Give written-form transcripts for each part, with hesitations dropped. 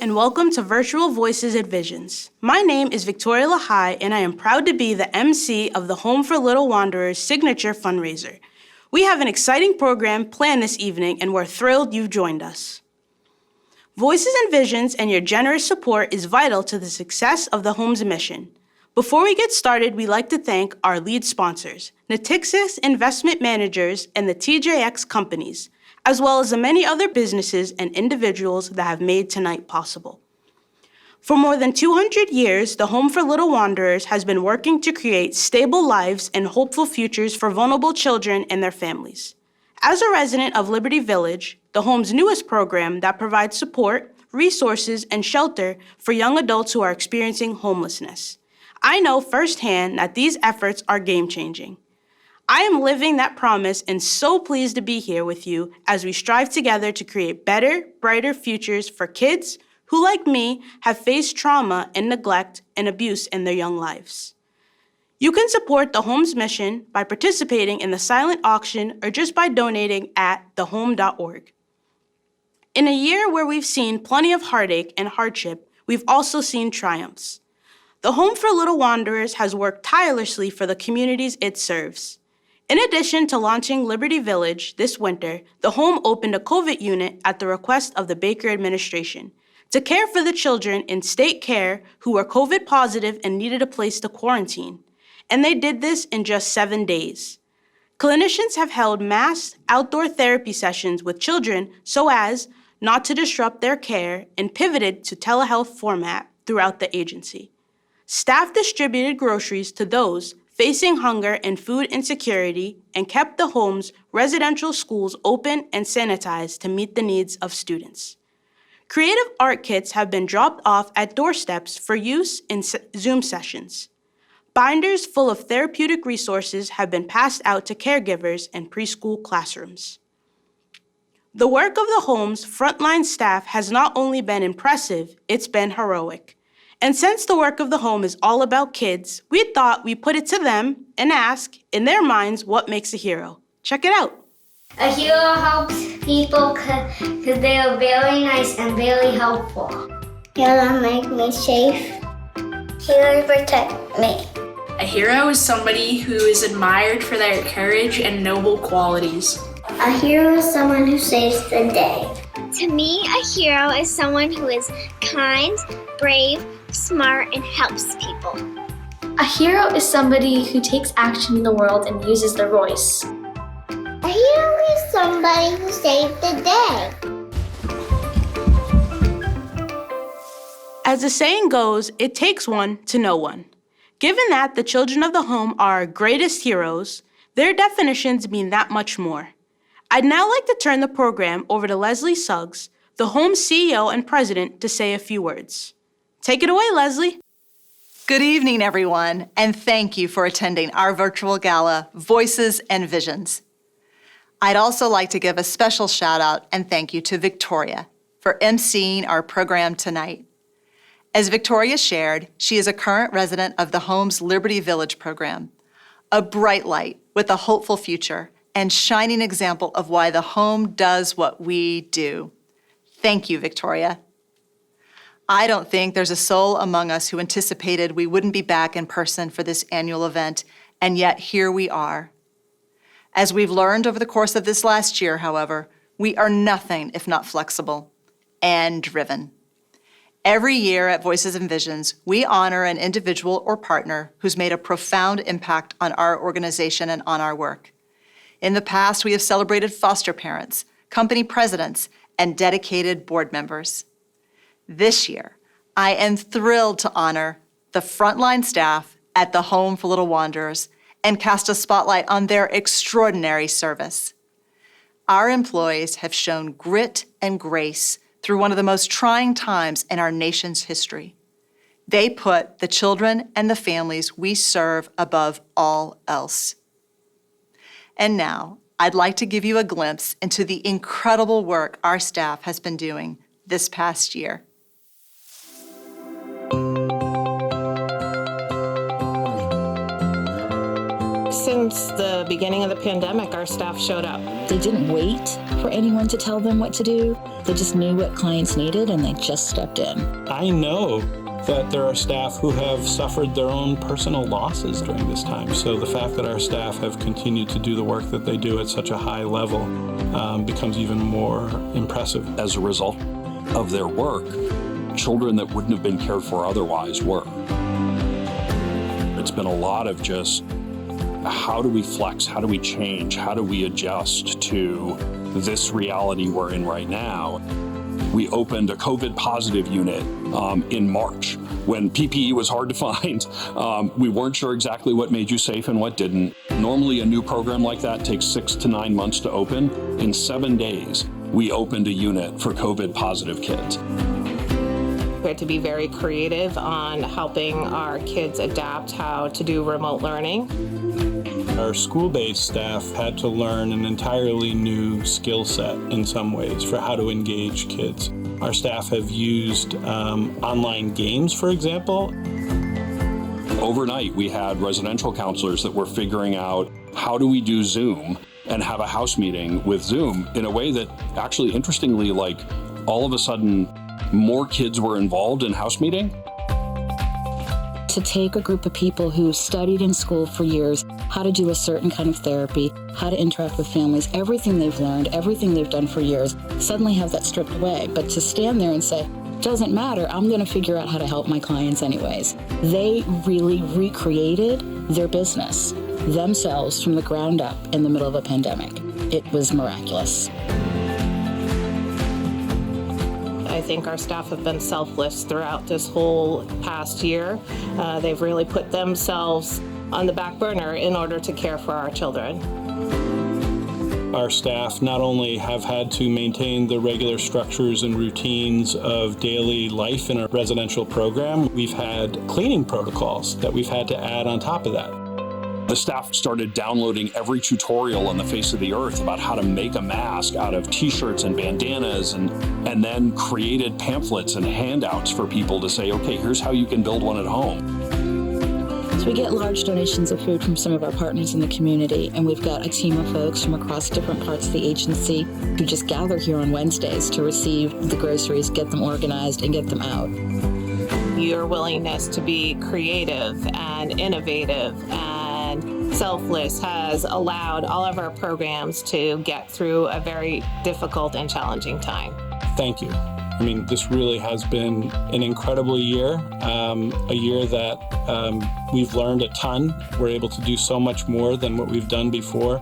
and welcome to Virtual Voices and Visions. My name is Victoria Lahai, and I am proud to be the MC of the Home for Little Wanderers signature fundraiser. We have an exciting program planned this evening, and we're thrilled you've joined us. Voices and Visions and your generous support is vital to the success of the Home's mission. Before we get started, we'd like to thank our lead sponsors, Natixis Investment Managers and the TJX Companies, as well as the many other businesses and individuals that have made tonight possible. For more than 200 years, the Home for Little Wanderers has been working to create stable lives and hopeful futures for vulnerable children and their families. As a resident of Liberty Village, the Home's newest program that provides support, resources, and shelter for young adults who are experiencing homelessness, I know firsthand that these efforts are game-changing. I am living that promise and so pleased to be here with you as we strive together to create better, brighter futures for kids who, like me, have faced trauma and neglect and abuse in their young lives. You can support the Home's mission by participating in the silent auction or just by donating at thehome.org. In a year where we've seen plenty of heartache and hardship, we've also seen triumphs. The Home for Little Wanderers has worked tirelessly for the communities it serves. In addition to launching Liberty Village this winter, the Home opened a COVID unit at the request of the Baker administration to care for the children in state care who were COVID positive and needed a place to quarantine. And they did this in just 7 days. Clinicians have held mass outdoor therapy sessions with children so as not to disrupt their care and pivoted to telehealth format throughout the agency. Staff distributed groceries to those facing hunger and food insecurity, and kept the Home's residential schools open and sanitized to meet the needs of students. Creative art kits have been dropped off at doorsteps for use in Zoom sessions. Binders full of therapeutic resources have been passed out to caregivers in preschool classrooms. The work of the Home's frontline staff has not only been impressive, it's been heroic. And since the work of the Home is all about kids, we thought we'd put it to them and ask, in their minds, what makes a hero. Check it out. A hero helps people because they are very nice and very helpful. Heroes make me safe. Heroes protect me. A hero is somebody who is admired for their courage and noble qualities. A hero is someone who saves the day. To me, a hero is someone who is kind, brave, smart, and helps people. A hero is somebody who takes action in the world and uses their voice. A hero is somebody who saved the day. As the saying goes, it takes one to know one. Given that the children of the Home are our greatest heroes, their definitions mean that much more. I'd now like to turn the program over to Leslie Suggs, the Home CEO and President, to say a few words. Take it away, Leslie. Good evening, everyone, and thank you for attending our virtual gala, Voices and Visions. I'd also like to give a special shout out and thank you to Victoria for emceeing our program tonight. As Victoria shared, she is a current resident of the Home's Liberty Village program, a bright light with a hopeful future and shining example of why the Home does what we do. Thank you, Victoria. I don't think there's a soul among us who anticipated we wouldn't be back in person for this annual event, and yet here we are. As we've learned over the course of this last year, however, we are nothing if not flexible and driven. Every year at Voices and Visions, we honor an individual or partner who's made a profound impact on our organization and on our work. In the past, we have celebrated foster parents, company presidents, and dedicated board members. This year, I am thrilled to honor the frontline staff at the Home for Little Wanderers and cast a spotlight on their extraordinary service. Our employees have shown grit and grace through one of the most trying times in our nation's history. They put the children and the families we serve above all else. And now, I'd like to give you a glimpse into the incredible work our staff has been doing this past year. Since the beginning of the pandemic, our staff showed up. They didn't wait for anyone to tell them what to do. They just knew what clients needed and they just stepped in. I know that there are staff who have suffered their own personal losses during this time. So the fact that our staff have continued to do the work that they do at such a high level becomes even more impressive. As a result of their work, children that wouldn't have been cared for otherwise were. It's been a lot of just, how do we flex? How do we change? How do we adjust to this reality we're in right now? We opened a COVID positive unit in March when PPE was hard to find. We weren't sure exactly what made you safe and what didn't. Normally a new program like that takes 6 to 9 months to open. In 7 days, we opened a unit for COVID positive kids. We had to be very creative on helping our kids adapt how to do remote learning. Our school-based staff had to learn an entirely new skill set in some ways for how to engage kids. Our staff have used online games, for example. Overnight, we had residential counselors that were figuring out how do we do Zoom and have a house meeting with Zoom in a way that actually, interestingly, like all of a sudden, more kids were involved in house meeting. To take a group of people who studied in school for years how to do a certain kind of therapy, how to interact with families, everything they've learned, everything they've done for years, suddenly have that stripped away. But to stand there and say, doesn't matter, I'm going to figure out how to help my clients anyways. They really recreated their business themselves from the ground up in the middle of a pandemic. It was miraculous. I think our staff have been selfless throughout this whole past year. They've really put themselves on the back burner in order to care for our children. Our staff not only have had to maintain the regular structures and routines of daily life in a residential program, we've had cleaning protocols that we've had to add on top of that. The staff started downloading every tutorial on the face of the earth about how to make a mask out of t-shirts and bandanas, and then created pamphlets and handouts for people to say, okay, here's how you can build one at home. So we get large donations of food from some of our partners in the community, and we've got a team of folks from across different parts of the agency who just gather here on Wednesdays to receive the groceries, get them organized, and get them out. Your willingness to be creative and innovative and selfless has allowed all of our programs to get through a very difficult and challenging time. Thank you. I mean, this really has been an incredible year, a year that we've learned a ton. We're able to do so much more than what we've done before,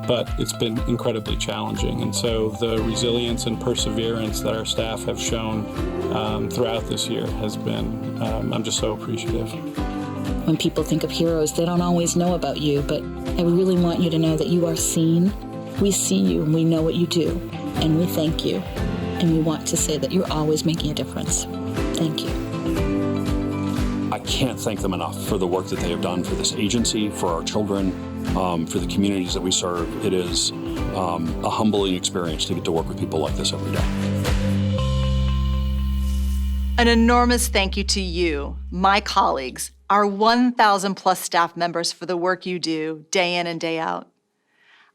but it's been incredibly challenging. And so the resilience and perseverance that our staff have shown throughout this year has been, I'm just so appreciative. When people think of heroes, they don't always know about you, but I really want you to know that you are seen. We see you and we know what you do, and we thank you. And we want to say that you're always making a difference. Thank you. I can't thank them enough for the work that they have done for this agency, for our children, for the communities that we serve. It is a humbling experience to get to work with people like this every day. An enormous thank you to you, my colleagues, our 1,000 plus staff members for the work you do day in and day out.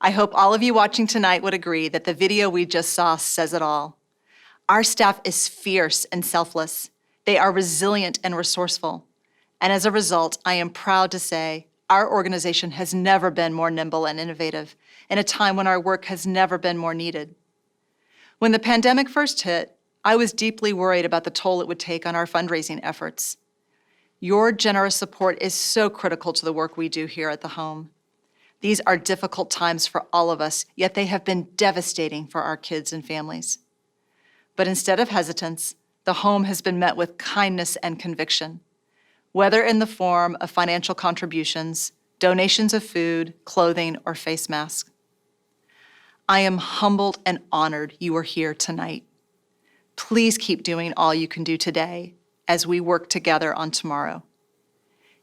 I hope all of you watching tonight would agree that the video we just saw says it all. Our staff is fierce and selfless. They are resilient and resourceful. And as a result, I am proud to say our organization has never been more nimble and innovative in a time when our work has never been more needed. When the pandemic first hit, I was deeply worried about the toll it would take on our fundraising efforts. Your generous support is so critical to the work we do here at the home. These are difficult times for all of us, yet they have been devastating for our kids and families. But instead of hesitance, the home has been met with kindness and conviction, whether in the form of financial contributions, donations of food, clothing, or face masks. I am humbled and honored you are here tonight. Please keep doing all you can do today as we work together on tomorrow.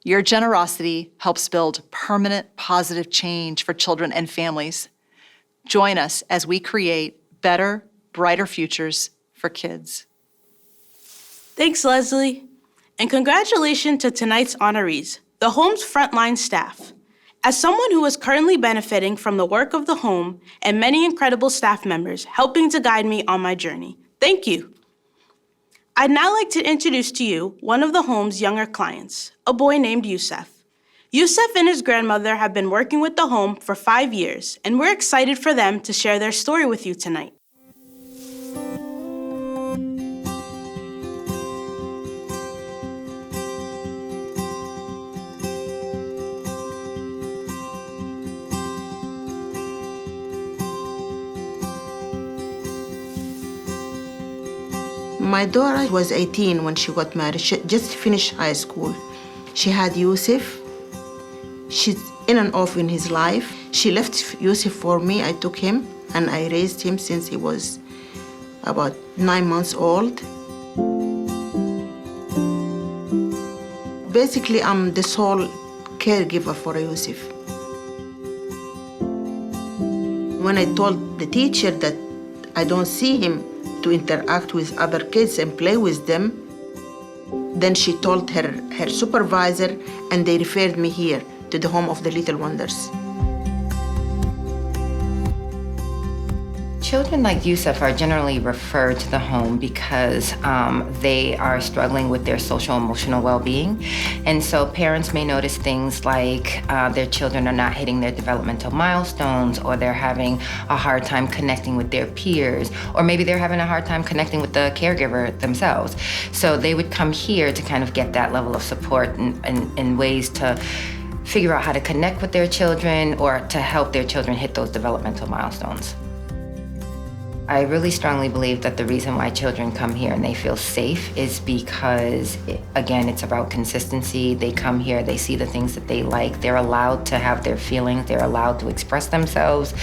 Your generosity helps build permanent positive change for children and families. Join us as we create better, brighter futures for kids. Thanks, Leslie. And congratulations to tonight's honorees, the home's frontline staff. As someone who is currently benefiting from the work of the home and many incredible staff members helping to guide me on my journey, thank you. I'd now like to introduce to you one of the home's younger clients, a boy named Yusef. Yusef and his grandmother have been working with the home for 5 years, and we're excited for them to share their story with you tonight. My daughter was 18 when she got married. She just finished high school. She had Yusef. She's in and off in his life. She left Yusef for me. I took him and I raised him since he was about 9 months old. Basically, I'm the sole caregiver for Yusef. When I told the teacher that I don't see him to interact with other kids and play with them, then she told her supervisor, and they referred me here to the Home of the Little Wonders. Children like Yusef are generally referred to the home because they are struggling with their social emotional well-being. And so parents may notice things like their children are not hitting their developmental milestones, or they're having a hard time connecting with their peers, or maybe they're having a hard time connecting with the caregiver themselves. So they would come here to kind of get that level of support and ways to figure out how to connect with their children or to help their children hit those developmental milestones. I really strongly believe that the reason why children come here and they feel safe is because, again, it's about consistency. They come here, they see the things that they like. They're allowed to have their feelings. They're allowed to express themselves.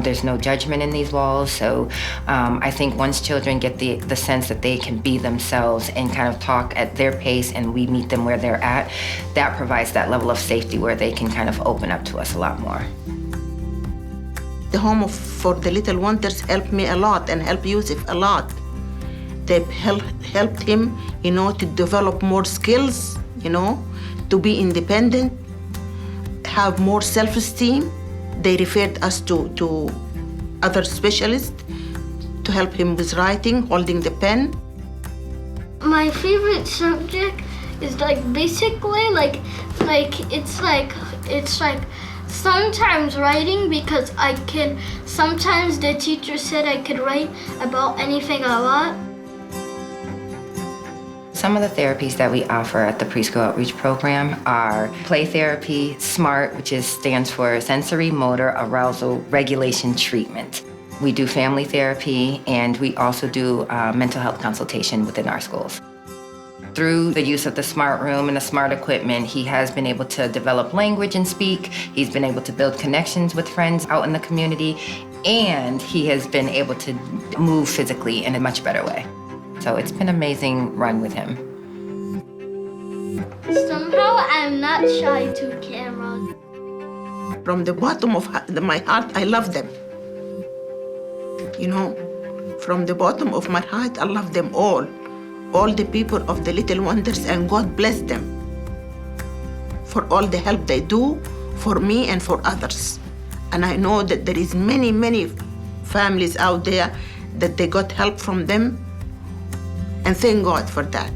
There's no judgment in these walls. So I think once children get the sense that they can be themselves and kind of talk at their pace and we meet them where they're at, that provides that level of safety where they can kind of open up to us a lot more. The Home for the Little Wonders helped me a lot and helped Yusef a lot. They helped him, to develop more skills, to be independent, have more self-esteem. They referred us to other specialists to help him with writing, holding the pen. My favorite subject is basically it's like sometimes writing, because sometimes the teacher said I could write about anything I want. Some of the therapies that we offer at the Preschool Outreach Program are play therapy, SMART, which stands for Sensory Motor Arousal Regulation Treatment. We do family therapy, and we also do mental health consultation within our schools. Through the use of the SMART room and the SMART equipment, he has been able to develop language and speak. He's been able to build connections with friends out in the community, and he has been able to move physically in a much better way. So it's been an amazing run with him. Somehow I'm not shy to cameras. From the bottom of my heart, I love them. From the bottom of my heart, I love them all the people of the Little Wonders, and God bless them for all the help they do for me and for others. And I know that there is many, many families out there that they got help from them, and thank God for that.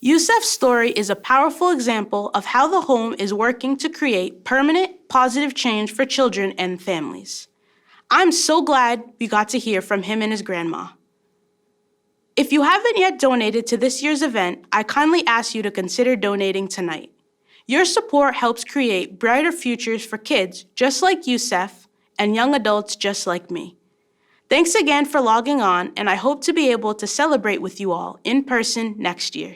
Yusef's story is a powerful example of how the home is working to create permanent, positive change for children and families. I'm so glad we got to hear from him and his grandma. If you haven't yet donated to this year's event, I kindly ask you to consider donating tonight. Your support helps create brighter futures for kids just like Yusef and young adults just like me. Thanks again for logging on, and I hope to be able to celebrate with you all in person next year.